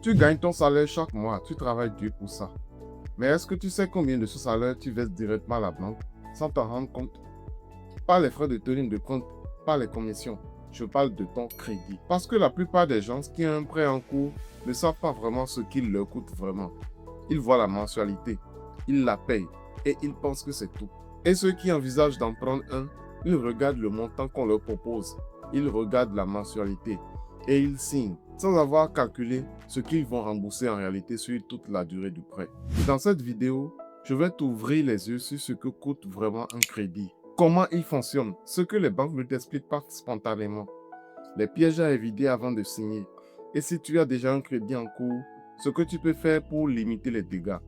Tu gagnes ton salaire chaque mois, tu travailles dur pour ça. Mais est-ce que tu sais combien de ce salaire tu verses directement à la banque sans t'en rendre compte? Pas les frais de tenue de compte, pas les commissions. Je parle de ton crédit. Parce que la plupart des gens qui ont un prêt en cours ne savent pas vraiment ce qu'il leur coûte vraiment. Ils voient la mensualité, ils la payent et ils pensent que c'est tout. Et ceux qui envisagent d'en prendre un, ils regardent le montant qu'on leur propose. Ils regardent la mensualité et ils signent sans avoir calculé ce qu'ils vont rembourser en réalité sur toute la durée du prêt. Dans cette vidéo, je vais t'ouvrir les yeux sur ce que coûte vraiment un crédit. Comment il fonctionne, ce que les banques ne t'expliquent pas spontanément, les pièges à éviter avant de signer. Et si tu as déjà un crédit en cours, ce que tu peux faire pour limiter les dégâts.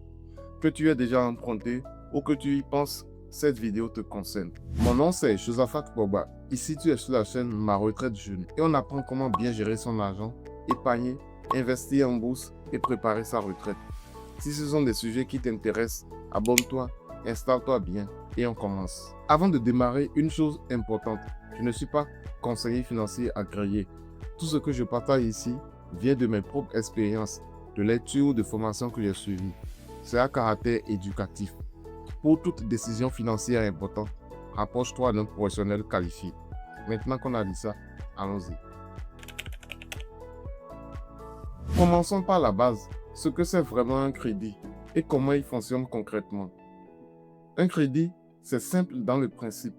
Que tu aies déjà emprunté ou que tu y penses, cette vidéo te concerne. Mon nom c'est Josaphat Boba. Ici tu es sur la chaîne Ma Retraite Jeune et on apprend comment bien gérer son argent, épargner, investir en bourse et préparer sa retraite. Si ce sont des sujets qui t'intéressent, abonne-toi, installe-toi bien et on commence. Avant de démarrer, une chose importante, je ne suis pas conseiller financier agréé. Tout ce que je partage ici vient de mes propres expériences, de lectures ou de formations que j'ai suivies. C'est à caractère éducatif. Pour toute décision financière importante, rapproche-toi d'un professionnel qualifié. Maintenant qu'on a dit ça, allons-y. Commençons par la base, ce que c'est vraiment un crédit et comment il fonctionne concrètement. Un crédit, c'est simple dans le principe.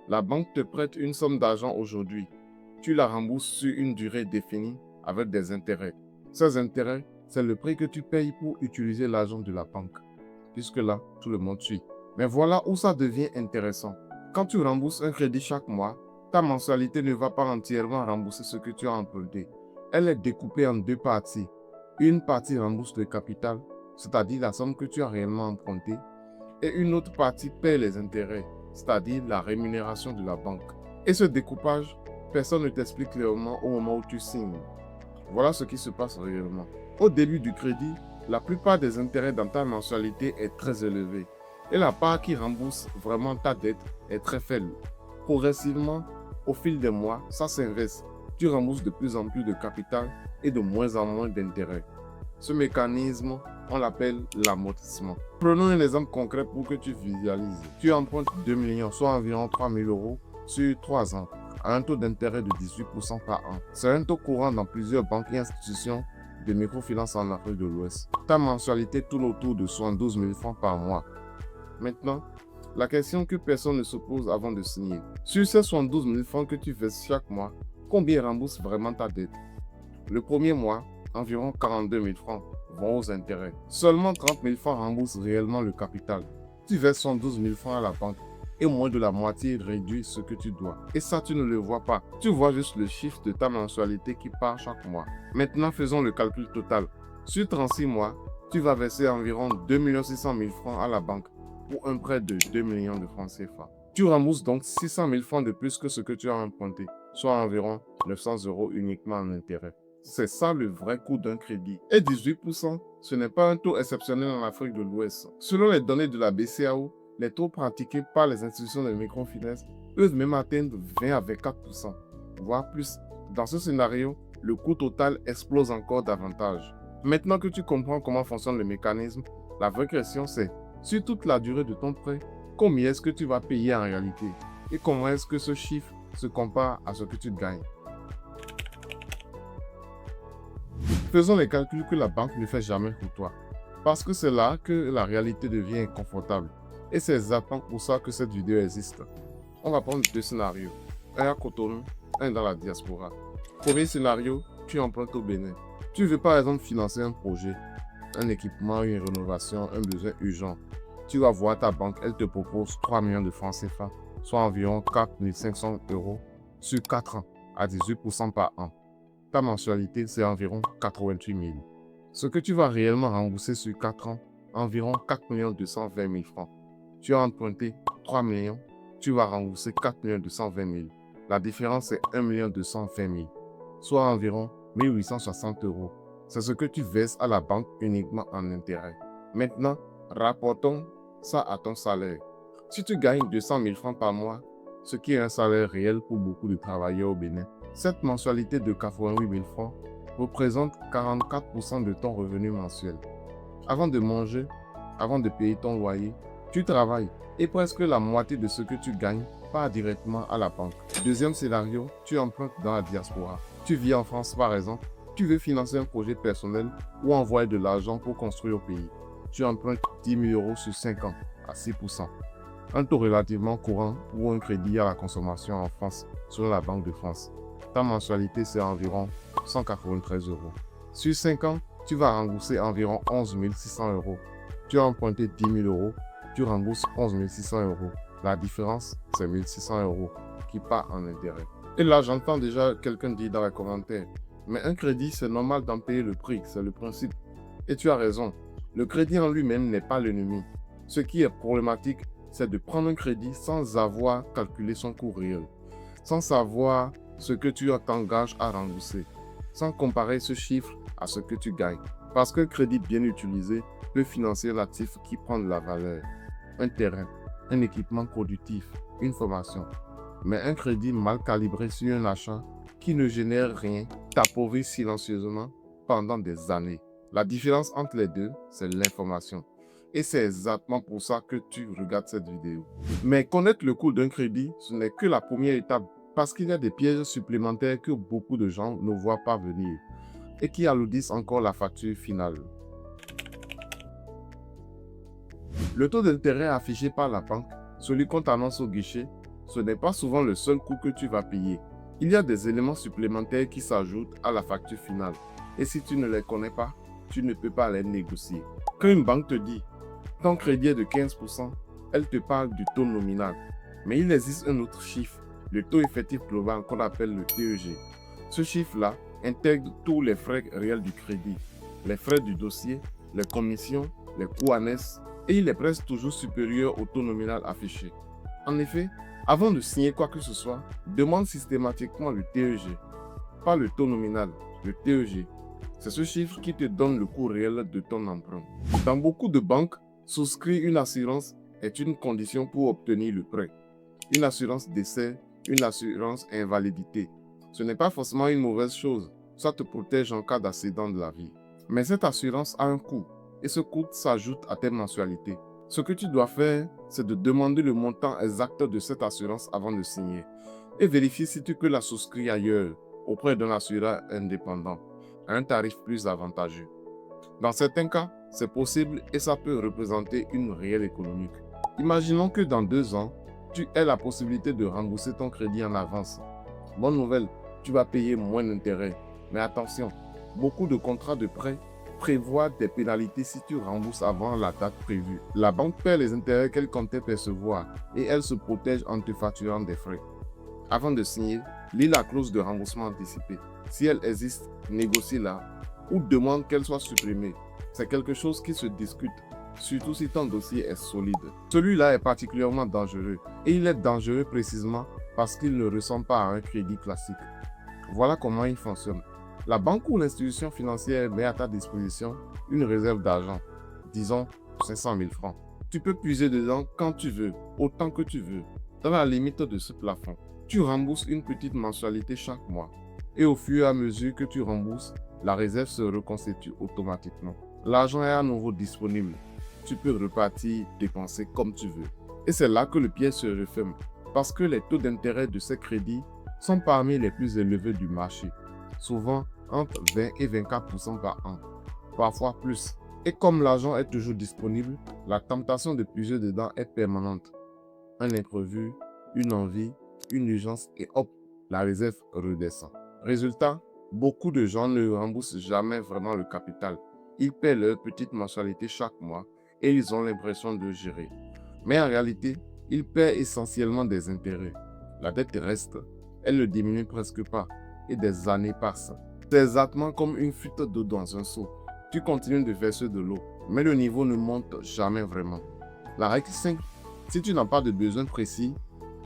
La banque te prête une somme d'argent aujourd'hui. Tu la rembourses sur une durée définie avec des intérêts. Ces intérêts, c'est le prix que tu payes pour utiliser l'argent de la banque. Puisque là, tout le monde suit. Mais voilà où ça devient intéressant. Quand tu rembourses un crédit chaque mois, ta mensualité ne va pas entièrement rembourser ce que tu as emprunté. Elle est découpée en deux parties. Une partie rembourse le capital, c'est-à-dire la somme que tu as réellement empruntée, et une autre partie paie les intérêts, c'est-à-dire la rémunération de la banque. Et ce découpage, personne ne t'explique clairement au moment où tu signes. Voilà ce qui se passe réellement. Au début du crédit, la plupart des intérêts dans ta mensualité est très élevée et la part qui rembourse vraiment ta dette est très faible. Progressivement, au fil des mois, ça s'inverse. Tu rembourses de plus en plus de capital et de moins en moins d'intérêts. Ce mécanisme, on l'appelle l'amortissement. Prenons un exemple concret pour que tu visualises. Tu empruntes 2 millions, soit environ 3 000 euros sur 3 ans, à un taux d'intérêt de 18% par an. C'est un taux courant dans plusieurs banques et institutions de microfinance en Afrique de l'Ouest. Ta mensualité tourne autour de 72 000 francs par mois. Maintenant, la question que personne ne se pose avant de signer. Sur ces 72 000 francs que tu verses chaque mois, combien rembourse vraiment ta dette? Le premier mois, environ 42 000 francs vont aux intérêts. Seulement 30 000 francs remboursent réellement le capital. Tu verses 112 000 francs à la banque et moins de la moitié réduit ce que tu dois. Et ça, tu ne le vois pas. Tu vois juste le chiffre de ta mensualité qui part chaque mois. Maintenant, faisons le calcul total. Sur 36 mois, tu vas verser environ 2 600 000 francs à la banque pour un prêt de 2 millions de francs CFA. Tu rembourses donc 600 000 francs de plus que ce que tu as emprunté, soit environ 900 € uniquement en intérêt. C'est ça le vrai coût d'un crédit. Et 18%, ce n'est pas un taux exceptionnel en Afrique de l'Ouest. Selon les données de la BCAO, les taux pratiqués par les institutions de microfinance peuvent même atteindre 20 à 24%, voire plus. Dans ce scénario, le coût total explose encore davantage. Maintenant que tu comprends comment fonctionne le mécanisme, la vraie question c'est, sur toute la durée de ton prêt, combien est-ce que tu vas payer en réalité? Et comment est-ce que ce chiffre se compare à ce que tu gagnes? Faisons les calculs que la banque ne fait jamais pour toi. Parce que c'est là que la réalité devient inconfortable. Et c'est exactement pour ça que cette vidéo existe. On va prendre deux scénarios. Un à Cotonou, un dans la diaspora. Premier scénario, tu empruntes au Bénin. Tu veux par exemple financer un projet, un équipement, une rénovation, un besoin urgent. Tu vas voir ta banque, elle te propose 3 millions de francs CFA, soit environ 4 500 € sur 4 ans, à 18% par an. Ta mensualité, c'est environ 88 000. Ce que tu vas réellement rembourser sur 4 ans, environ 4 220 000 francs. Tu as emprunté 3 millions, tu vas rembourser 4 220 000. La différence est 1 220 000, soit environ 1860 €. C'est ce que tu verses à la banque uniquement en intérêt. Maintenant, rapportons ça à ton salaire. Si tu gagnes 200 000 francs par mois, ce qui est un salaire réel pour beaucoup de travailleurs au Bénin, cette mensualité de 88 000 francs représente 44% de ton revenu mensuel. Avant de manger, avant de payer ton loyer, tu travailles et presque la moitié de ce que tu gagnes part directement à la banque. Deuxième scénario, tu empruntes dans la diaspora. Tu vis en France par exemple, tu veux financer un projet personnel ou envoyer de l'argent pour construire au pays. Tu empruntes 10 000 euros sur 5 ans à 6%. Un taux relativement courant pour un crédit à la consommation en France selon la Banque de France. Ta mensualité, c'est environ 193 euros. Sur 5 ans, tu vas rembourser environ 11 600 euros. Tu as emprunté 10 000 euros, tu rembourses 11 600 euros. La différence, c'est 1 600 euros qui part en intérêt. Et là, j'entends déjà quelqu'un dire dans les commentaires, mais un crédit, c'est normal d'en payer le prix, c'est le principe. Et tu as raison, le crédit en lui-même n'est pas l'ennemi. Ce qui est problématique, c'est de prendre un crédit sans avoir calculé son coût réel, sans savoir ce que tu t'engages à rembourser, sans comparer ce chiffre à ce que tu gagnes. Parce qu'un crédit bien utilisé peut financer l'actif qui prend de la valeur, un terrain, un équipement productif, une formation. Mais un crédit mal calibré sur un achat qui ne génère rien t'appauvrit silencieusement pendant des années. La différence entre les deux, c'est l'information. Et c'est exactement pour ça que tu regardes cette vidéo. Mais connaître le coût d'un crédit, ce n'est que la première étape parce qu'il y a des pièges supplémentaires que beaucoup de gens ne voient pas venir et qui alourdissent encore la facture finale. Le taux d'intérêt affiché par la banque, celui qu'on t'annonce au guichet, ce n'est pas souvent le seul coût que tu vas payer. Il y a des éléments supplémentaires qui s'ajoutent à la facture finale. Et si tu ne les connais pas, tu ne peux pas les négocier. Quand une banque te dit ton crédit est de 15%, elle te parle du taux nominal. Mais il existe un autre chiffre, le taux effectif global qu'on appelle le TEG. Ce chiffre-là intègre tous les frais réels du crédit, les frais du dossier, les commissions, les coûts annexes, et il est presque toujours supérieur au taux nominal affiché. En effet, avant de signer quoi que ce soit, demande systématiquement le TEG, pas le taux nominal, le TEG. C'est ce chiffre qui te donne le coût réel de ton emprunt. Dans beaucoup de banques, souscrire une assurance est une condition pour obtenir le prêt. Une assurance décès, une assurance invalidité. Ce n'est pas forcément une mauvaise chose, ça te protège en cas d'accident de la vie. Mais cette assurance a un coût, et ce coût s'ajoute à tes mensualités. Ce que tu dois faire, c'est de demander le montant exact de cette assurance avant de signer, et vérifier si tu peux la souscrire ailleurs, auprès d'un assureur indépendant, à un tarif plus avantageux. Dans certains cas, c'est possible et ça peut représenter une réelle économie. Imaginons que dans 2 ans, tu aies la possibilité de rembourser ton crédit en avance. Bonne nouvelle, tu vas payer moins d'intérêts. Mais attention, beaucoup de contrats de prêt prévoient des pénalités si tu rembourses avant la date prévue. La banque perd les intérêts qu'elle comptait percevoir et elle se protège en te facturant des frais. Avant de signer, lis la clause de remboursement anticipé. Si elle existe, négocie-la ou demande qu'elle soit supprimée. C'est quelque chose qui se discute, surtout si ton dossier est solide. Celui-là est particulièrement dangereux et il est dangereux précisément parce qu'il ne ressemble pas à un crédit classique. Voilà comment il fonctionne. La banque ou l'institution financière met à ta disposition une réserve d'argent, disons 500 000 francs. Tu peux puiser dedans quand tu veux, autant que tu veux, dans la limite de ce plafond. Tu rembourses une petite mensualité chaque mois et au fur et à mesure que tu rembourses, la réserve se reconstitue automatiquement. L'argent est à nouveau disponible. Tu peux repartir, dépenser comme tu veux. Et c'est là que le piège se referme, parce que les taux d'intérêt de ces crédits sont parmi les plus élevés du marché, souvent entre 20 et 24% par an, parfois plus. Et comme l'argent est toujours disponible, la tentation de puiser dedans est permanente. Un imprévu, une envie, une urgence et hop, la réserve redescend. Résultat, beaucoup de gens ne remboursent jamais vraiment le capital. Ils paient leur petite mensualité chaque mois et ils ont l'impression de gérer. Mais en réalité, ils paient essentiellement des intérêts. La dette reste, elle ne diminue presque pas et des années passent. C'est exactement comme une fuite d'eau dans un seau. Tu continues de verser de l'eau, mais le niveau ne monte jamais vraiment. La règle simple, si tu n'as pas de besoin précis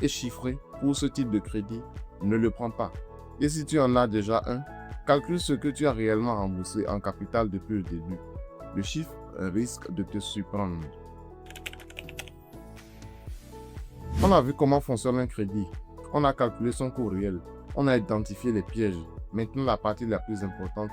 et chiffré pour ce type de crédit, ne le prends pas. Et si tu en as déjà un, calcule ce que tu as réellement remboursé en capital depuis le début. Le chiffre risque de te surprendre. On a vu comment fonctionne un crédit. On a calculé son coût réel. On a identifié les pièges. Maintenant, la partie la plus importante,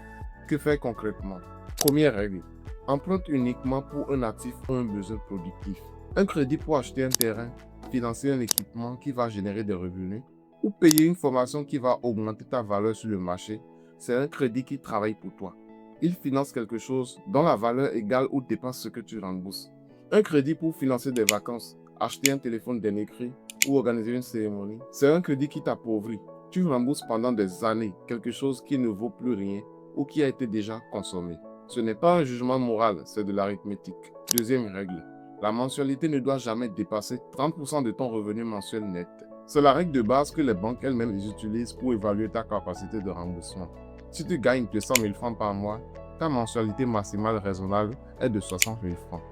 que faire concrètement? Première règle, emprunte uniquement pour un actif ou un besoin productif. Un crédit pour acheter un terrain, financer un équipement qui va générer des revenus ou payer une formation qui va augmenter ta valeur sur le marché, c'est un crédit qui travaille pour toi. Il finance quelque chose dont la valeur égale ou dépasse ce que tu rembourses. Un crédit pour financer des vacances, acheter un téléphone dernier cri ou organiser une cérémonie, c'est un crédit qui t'appauvrit. Tu rembourses pendant des années quelque chose qui ne vaut plus rien ou qui a été déjà consommé. Ce n'est pas un jugement moral, c'est de l'arithmétique. Deuxième règle, la mensualité ne doit jamais dépasser 30% de ton revenu mensuel net. C'est la règle de base que les banques elles-mêmes utilisent pour évaluer ta capacité de remboursement. Si tu gagnes 200 000 francs par mois, ta mensualité maximale raisonnable est de 60 000 francs.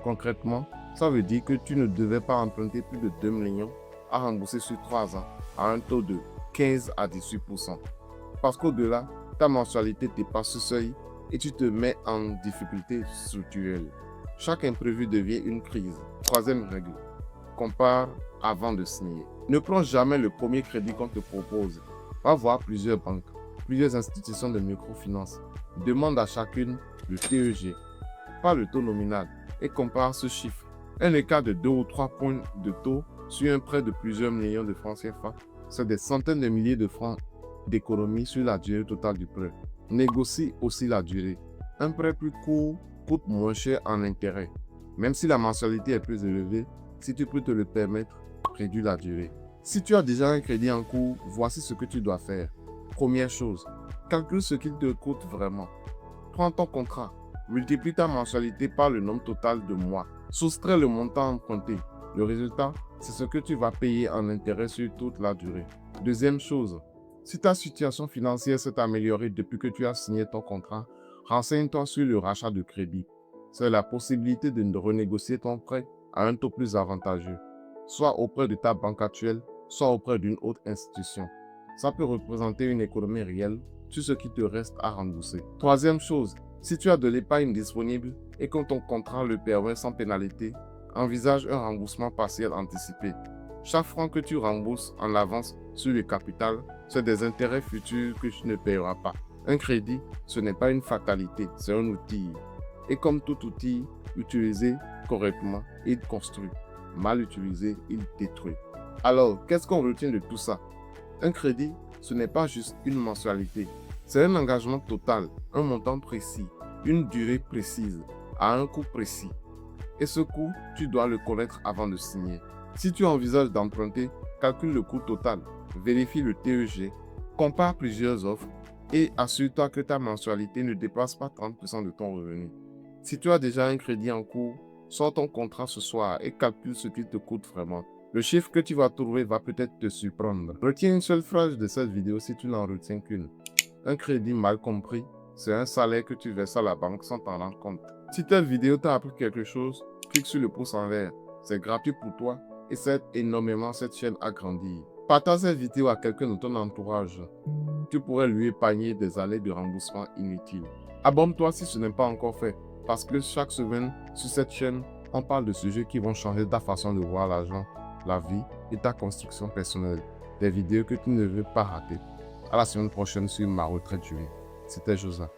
Concrètement, ça veut dire que tu ne devais pas emprunter plus de 2 millions à rembourser sur 3 ans à un taux de 15 à 18%. Parce qu'au-delà, ta mensualité dépasse ce seuil et tu te mets en difficulté structurelle. Chaque imprévu devient une crise. Troisième règle, compare avant de signer. Ne prends jamais le premier crédit qu'on te propose. Va voir plusieurs banques, plusieurs institutions de microfinance. Demande à chacune le TEG, pas le taux nominal, et compare ce chiffre. Un écart de 2 ou 3 points de taux sur un prêt de plusieurs millions de francs CFA, c'est des centaines de milliers de francs d'économie sur la durée totale du prêt. Négocie aussi la durée. Un prêt plus court coûte moins cher en intérêt. Même si la mensualité est plus élevée, si tu peux te le permettre, réduis la durée. Si tu as déjà un crédit en cours, voici ce que tu dois faire. Première chose, calcule ce qu'il te coûte vraiment. Prends ton contrat, multiplie ta mensualité par le nombre total de mois. Soustrais le montant emprunté. Le résultat, c'est ce que tu vas payer en intérêt sur toute la durée. Deuxième chose, si ta situation financière s'est améliorée depuis que tu as signé ton contrat, renseigne-toi sur le rachat de crédit. C'est la possibilité de renégocier ton prêt à un taux plus avantageux, soit auprès de ta banque actuelle, soit auprès d'une autre institution. Ça peut représenter une économie réelle sur ce qui te reste à rembourser. Troisième chose, si tu as de l'épargne disponible et que ton contrat le permet sans pénalité, envisage un remboursement partiel anticipé. Chaque franc que tu rembourses en avance sur le capital, c'est des intérêts futurs que tu ne paieras pas. Un crédit, ce n'est pas une fatalité, c'est un outil. Et comme tout outil, utilisé correctement, il construit. Mal utilisé, il détruit. Alors, qu'est-ce qu'on retient de tout ça? Un crédit, ce n'est pas juste une mensualité. C'est un engagement total, un montant précis, une durée précise, à un coût précis. Et ce coût, tu dois le connaître avant de signer. Si tu envisages d'emprunter, calcule le coût total, vérifie le TEG, compare plusieurs offres et assure-toi que ta mensualité ne dépasse pas 30% de ton revenu. Si tu as déjà un crédit en cours, sors ton contrat ce soir et calcule ce qu'il te coûte vraiment. Le chiffre que tu vas trouver va peut-être te surprendre. Retiens une seule phrase de cette vidéo si tu n'en retiens qu'une. Un crédit mal compris, c'est un salaire que tu verses à la banque sans t'en rendre compte. Si cette vidéo t'a appris quelque chose, clique sur le pouce en vert. C'est gratuit pour toi et ça aide énormément cette chaîne à grandir. Partage cette vidéo à quelqu'un de ton entourage. Tu pourrais lui épargner des années de remboursement inutiles. Abonne-toi si ce n'est pas encore fait, parce que chaque semaine, sur cette chaîne, on parle de sujets qui vont changer ta façon de voir l'argent, la vie et ta construction personnelle. Des vidéos que tu ne veux pas rater. À la semaine prochaine sur Ma Retraite Julie. C'était Josa.